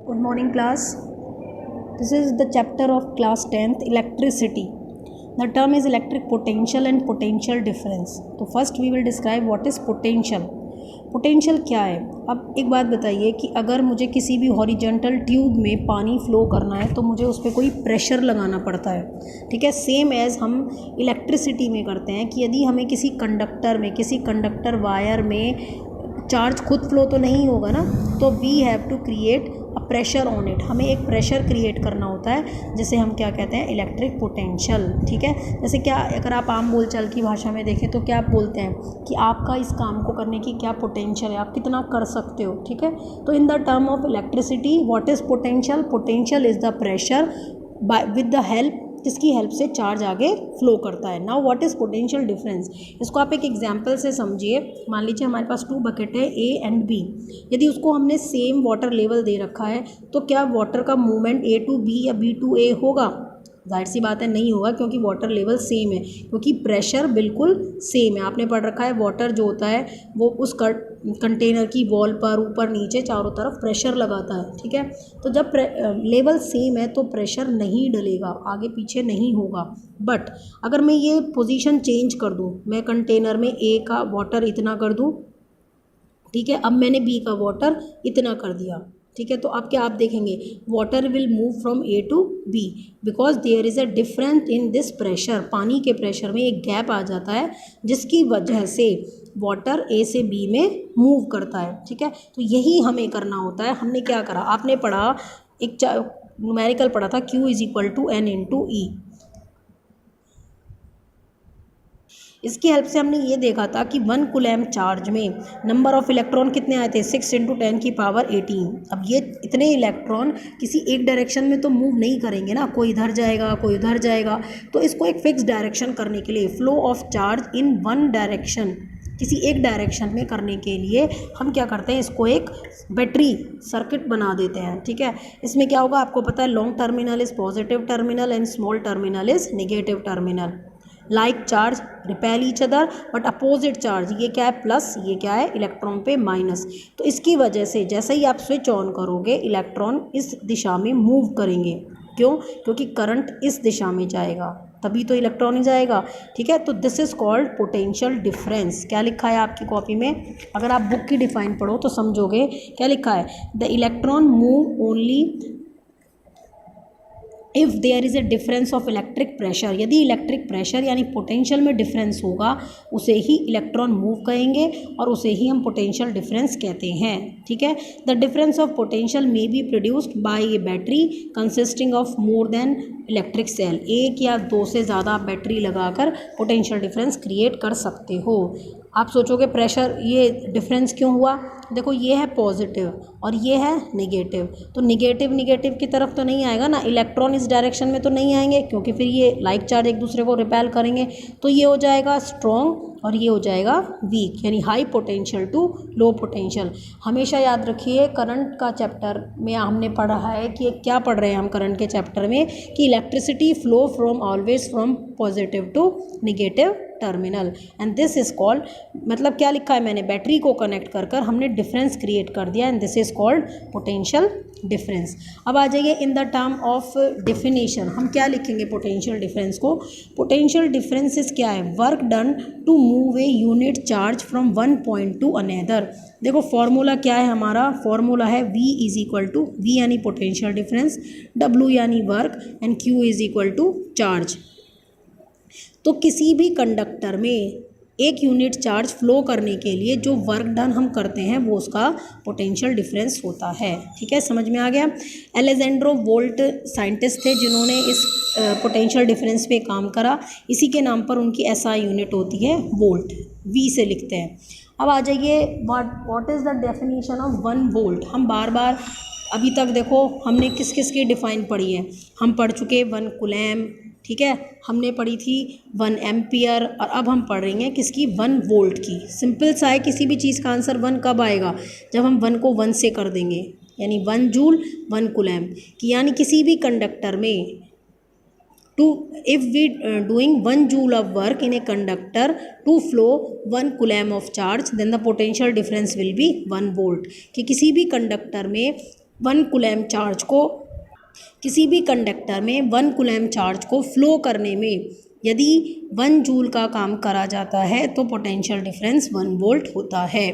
Good morning, class. This is the chapter of class 10th, electricity. The term is electric potential and potential difference. तो first we will describe what is potential. Potential क्या है? अब एक बात बताइए कि अगर मुझे किसी भी हॉरिजॉन्टल ट्यूब में पानी फ्लो करना है तो मुझे उस पर कोई प्रेशर लगाना पड़ता है, ठीक है। सेम एज़ हम इलेक्ट्रिसिटी में करते हैं कि यदि हमें किसी कंडक्टर वायर में चार्ज खुद फ्लो तो नहीं होगा ना, तो we have to create a pressure on it. हमें एक प्रेशर क्रिएट करना होता है जिसे हम क्या कहते हैं, इलेक्ट्रिक पोटेंशियल, ठीक है। जैसे क्या, अगर आप आम बोलचाल की भाषा में देखें तो क्या आप बोलते हैं कि आपका इस काम को करने की क्या पोटेंशियल है, आप कितना कर सकते हो, ठीक है। तो इन the term of electricity what is potential? Potential is the pressure by with the help, जिसकी हेल्प से चार्ज आगे फ्लो करता है। Now what is potential difference? इसको आप एक एग्जांपल से समझिए। मान लीजिए हमारे पास 2 बकेट है ए एंड बी। यदि उसको हमने सेम वाटर लेवल दे रखा है तो क्या वाटर का मूवमेंट ए टू बी या बी टू ए होगा? जाहिर सी बात है नहीं होगा, क्योंकि वाटर लेवल सेम है, क्योंकि प्रेशर बिल्कुल सेम है। आपने पढ़ रखा है वाटर जो होता है वो उस कंटेनर की वॉल पर ऊपर नीचे चारों तरफ प्रेशर लगाता है, ठीक है। तो जब लेवल सेम है तो प्रेशर नहीं डलेगा, आगे पीछे नहीं होगा। बट अगर मैं ये पोजीशन चेंज कर दूँ, मैं कंटेनर में ए का वाटर इतना कर दूँ, ठीक है, अब मैंने बी का वाटर इतना कर दिया, ठीक है। तो अब क्या आप देखेंगे, water will move from A to B because there is a difference in this pressure. पानी के प्रेशर में एक गैप आ जाता है जिसकी वजह से वाटर ए से बी में मूव करता है, ठीक है। तो यही हमें करना होता है। हमने क्या करा, आपने पढ़ा एक न्यूमेरिकल पढ़ा था, Q is equal to N into e. इसकी हेल्प से हमने ये देखा था कि 1 कूलम्ब चार्ज में नंबर ऑफ इलेक्ट्रॉन कितने आए थे, 6 × 10⁻18। अब ये इतने इलेक्ट्रॉन किसी एक डायरेक्शन में तो मूव नहीं करेंगे ना, कोई इधर जाएगा कोई उधर जाएगा। तो इसको एक फिक्स डायरेक्शन करने के लिए, flow of charge in one direction, किसी एक डायरेक्शन में करने के लिए हम क्या करते हैं, इसको एक बैटरी सर्किट बना देते हैं, ठीक है। इसमें क्या होगा आपको पता है, long terminal is positive terminal and small terminal is negative terminal. Like charge repel each other but opposite charge, ये क्या है प्लस, ये क्या है इलेक्ट्रॉन पे माइनस। तो इसकी वजह से जैसे ही आप स्विच ऑन करोगे इलेक्ट्रॉन इस दिशा में मूव करेंगे। क्यों? क्योंकि करंट इस दिशा में जाएगा, तभी तो इलेक्ट्रॉन ही जाएगा, ठीक है। तो this is called potential difference. क्या लिखा है आपकी कॉपी में? अगर आप बुक की डिफाइन पढ़ो तो समझोगे। क्या लिखा है? The electron move only if there is a difference of electric pressure. यदि इलेक्ट्रिक प्रेशर यानी पोटेंशियल में डिफरेंस होगा उसे ही इलेक्ट्रॉन मूव करेंगे और उसे ही हम पोटेंशियल डिफरेंस कहते हैं, ठीक है। The difference of potential may be produced by a battery consisting of more than electric cell. एक या दो से ज़्यादा बैटरी लगाकर पोटेंशियल डिफरेंस क्रिएट कर सकते हो। आप सोचोगे प्रेशर ये डिफरेंस क्यों हुआ? देखो ये है पॉजिटिव और ये है निगेटिव, तो निगेटिव की तरफ तो नहीं आएगा ना, इलेक्ट्रॉन इस डायरेक्शन में तो नहीं आएंगे, क्योंकि फिर ये लाइक चार्ज एक दूसरे को रिपेल करेंगे। तो ये हो जाएगा स्ट्रॉन्ग और ये हो जाएगा वीक, यानी high potential to low potential. हमेशा याद रखिए करंट का चैप्टर में हमने पढ़ा है कि क्या पढ़ रहे हैं हम करंट के चैप्टर में, कि electricity flow from always from positive to negative terminal and this is called, मतलब क्या लिखा है मैंने, बैटरी को कनेक्ट कर हमने डिफरेंस क्रिएट कर दिया and this is called potential difference. अब आ जाइए in the term of definition, हम क्या लिखेंगे पोटेंशियल डिफरेंस को? पोटेंशियल डिफरेंस क्या है? Work done to move a unit charge from one point to another. देखो फॉर्मूला क्या है हमारा? फॉर्मूला है V is equal to, V यानी पोटेंशियल डिफरेंस, W यानी work and Q is equal to charge. तो किसी भी कंडक्टर में एक यूनिट चार्ज फ्लो करने के लिए जो वर्क डन हम करते हैं वो उसका पोटेंशियल डिफरेंस होता है, ठीक है। समझ में आ गया? एलेजेंड्रो वोल्ट साइंटिस्ट थे जिन्होंने इस पोटेंशियल डिफरेंस पे काम करा, इसी के नाम पर उनकी SI यूनिट होती है वोल्ट, V से लिखते हैं। अब आ जाइए what is the definition of 1 volt. हम बार बार अभी तक देखो हमने किस किस की डिफ़ाइन पढ़ी है, हम पढ़ चुके 1 कूलम्ब, ठीक है, हमने पढ़ी थी 1 एम्पियर, और अब हम पढ़ रही हैं किसकी? 1 वोल्ट की। सिंपल सा है, किसी भी चीज़ का आंसर 1 कब आएगा? जब हम 1 को 1 से कर देंगे, यानी 1 जूल 1 कूलम्ब की, यानी किसी भी कंडक्टर में if we doing 1 joule of work in a conductor to flow 1 coulomb of charge, then the potential difference will be 1 volt। कि किसी भी कंडक्टर में 1 कूलम्ब चार्ज को, किसी भी कंडक्टर में 1 कूलम्ब चार्ज को फ्लो करने में यदि 1 जूल का काम करा जाता है तो पोटेंशियल डिफरेंस 1 वोल्ट होता है।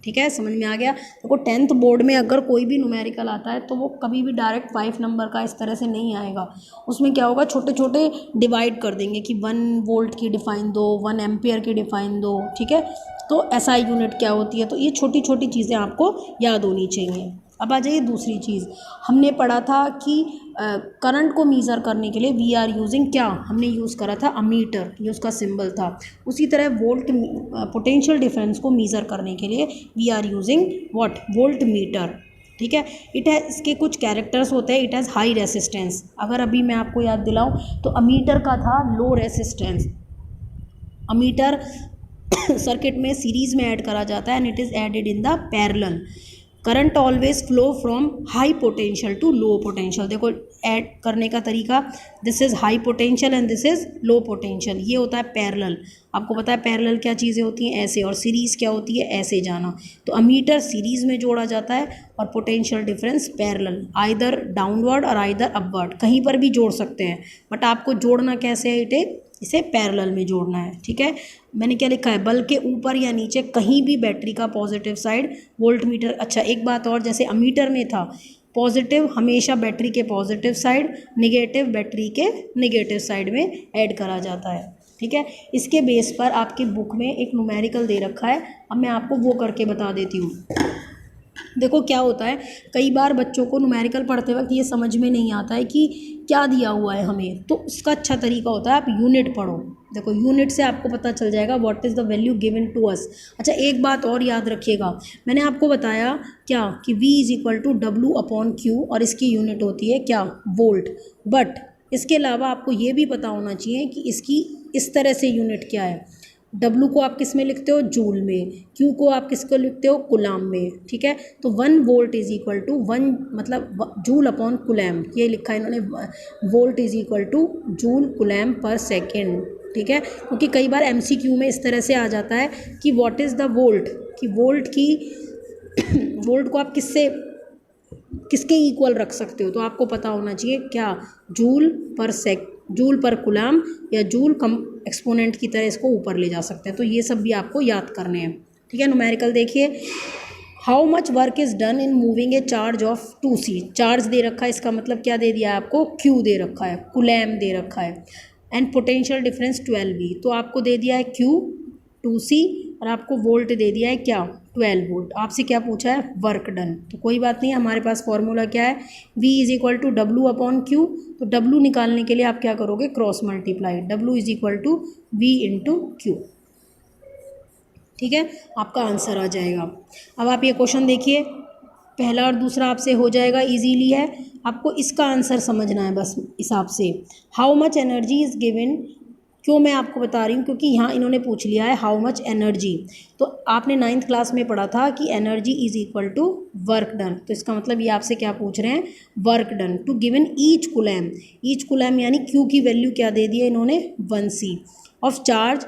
ठीक है, समझ में आ गया। देखो 10th बोर्ड में अगर कोई भी न्यूमेरिकल आता है तो वो कभी भी डायरेक्ट 5 नंबर का इस तरह से नहीं आएगा। उसमें क्या होगा, छोटे छोटे डिवाइड कर देंगे कि 1 वोल्ट की डिफाइन दो, 1 एम्पियर की डिफाइन दो। ठीक है, तो एसआई यूनिट क्या होती है, तो ये छोटी छोटी चीज़ें आपको याद होनी चाहिए। अब आ जाइए दूसरी चीज़, हमने पढ़ा था कि करंट को मीज़र करने के लिए वी आर यूजिंग क्या, हमने यूज़ करा था अमीटर, ये उसका सिंबल था। उसी तरह वोल्ट पोटेंशियल डिफरेंस को मीज़र करने के लिए we are using what, voltmeter. ठीक है, इट है, इसके कुछ कैरेक्टर्स होते हैं। इट हैज़ हाई रेसिस्टेंस, अगर अभी मैं आपको याद दिलाऊं तो अमीटर का था लो रेसिस्टेंस। अमीटर सर्किट में सीरीज़ में ऐड करा जाता है and it is added in the parallel. Current always flow from high potential to low potential. देखो ऐड करने का तरीका, this is high potential and this is low potential, ये होता है पैरेलल। आपको पता है पैरेलल क्या चीज़ें होती हैं, ऐसे, और सीरीज़ क्या होती है, ऐसे जाना। तो अमीटर सीरीज़ में जोड़ा जाता है और potential difference parallel, either downward और आइदर अपवर्ड, कहीं पर भी जोड़ सकते हैं, बट आपको जोड़ना कैसे है, इसे पैरेलल में जोड़ना है। ठीक है, मैंने क्या लिखा है, बल्ब के ऊपर या नीचे कहीं भी बैटरी का पॉजिटिव साइड वोल्ट मीटर। अच्छा एक बात और, जैसे अमीटर में था पॉजिटिव हमेशा बैटरी के पॉजिटिव साइड, निगेटिव बैटरी के निगेटिव साइड में ऐड करा जाता है। ठीक है, इसके बेस पर आपकी बुक में एक न्यूमेरिकल दे रखा है, अब मैं आपको वो करके बता देती हूँ। देखो क्या होता है, कई बार बच्चों को न्यूमेरिकल पढ़ते वक्त ये समझ में नहीं आता है कि क्या दिया हुआ है हमें, तो इसका अच्छा तरीका होता है आप यूनिट पढ़ो। देखो यूनिट से आपको पता चल जाएगा what is the value given to us. अच्छा एक बात और याद रखिएगा, मैंने आपको बताया क्या कि V is equal to W upon Q और इसकी यूनिट होती है क्या, वोल्ट। बट इसके अलावा आपको ये भी पता होना चाहिए कि इसकी इस तरह से यूनिट क्या है। W को आप किस में लिखते हो, जूल में, Q को आप किसको लिखते हो, कुलाम में। ठीक है, तो 1 वोल्ट इज इक्वल टू 1 मतलब जूल अपॉन कुलैम, ये लिखा है इन्होंने, volt is equal to joule coulomb per second. ठीक है, क्योंकि कई बार MCQ में इस तरह से आ जाता है कि व्हाट इज़ द वोल्ट, कि वोल्ट की वोल्ट को आप किसके इक्वल रख सकते हो, तो आपको पता होना चाहिए क्या, जूल पर कुलाम या जूल कम एक्सपोनेंट की तरह इसको ऊपर ले जा सकते हैं। तो ये सब भी आपको याद करने हैं। ठीक है, न्यूमेरिकल देखिए, how much work is done in moving a charge of 2C। Charge दे रखा है, इसका मतलब क्या दे दिया है आपको, Q दे रखा है, कुलैम दे रखा है, एंड पोटेंशियल डिफरेंस 12V, तो आपको दे दिया है Q 2C और आपको वोल्ट दे दिया है क्या, 12 वोल्ट। आपसे क्या पूछा है, वर्क डन, तो कोई बात नहीं, हमारे पास फॉर्मूला क्या है, V is equal to W upon Q। तो W निकालने के लिए आप क्या करोगे, cross multiply, W is equal to V into Q। ठीक है, आपका आंसर आ जाएगा। अब आप ये क्वेश्चन देखिए, पहला और दूसरा आपसे हो जाएगा, इजीली है, आपको इसका आंसर समझना है बस हिसाब से। How much energy is given, क्यों मैं आपको बता रही हूँ, क्योंकि यहाँ इन्होंने पूछ लिया है हाउ मच एनर्जी, तो आपने 9th क्लास में पढ़ा था कि energy is equal to work done, तो इसका मतलब ये आपसे क्या पूछ रहे हैं, work done to given each coulomb यानी Q की वैल्यू क्या दे दी है इन्होंने, 1C of charge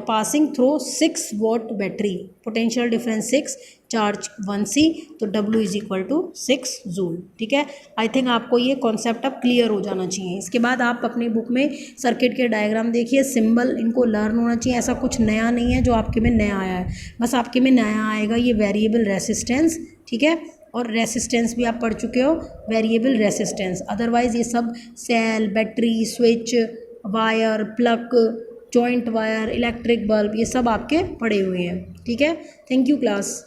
passing through 6 watt battery, potential difference 6, charge 1C, तो W is equal to 6 joule. ठीक है, आई थिंक आपको ये कॉन्सेप्ट अब क्लियर हो जाना चाहिए। इसके बाद आप अपनी बुक में सर्किट के डायग्राम देखिए, सिंबल इनको लर्न होना चाहिए, ऐसा कुछ नया नहीं है जो आपके में नया आया है, बस आपके में नया आएगा ये वेरिएबल रेसिस्टेंस। ठीक है, और रेसिस्टेंस भी आप पढ़ चुके हो, वेरिएबल रेसिस्टेंस, अदरवाइज ये सब cell, battery, switch, wire, plug, joint wire, electric bulb, ये सब आपके पड़े हुए हैं। ठीक है, थैंक यू क्लास।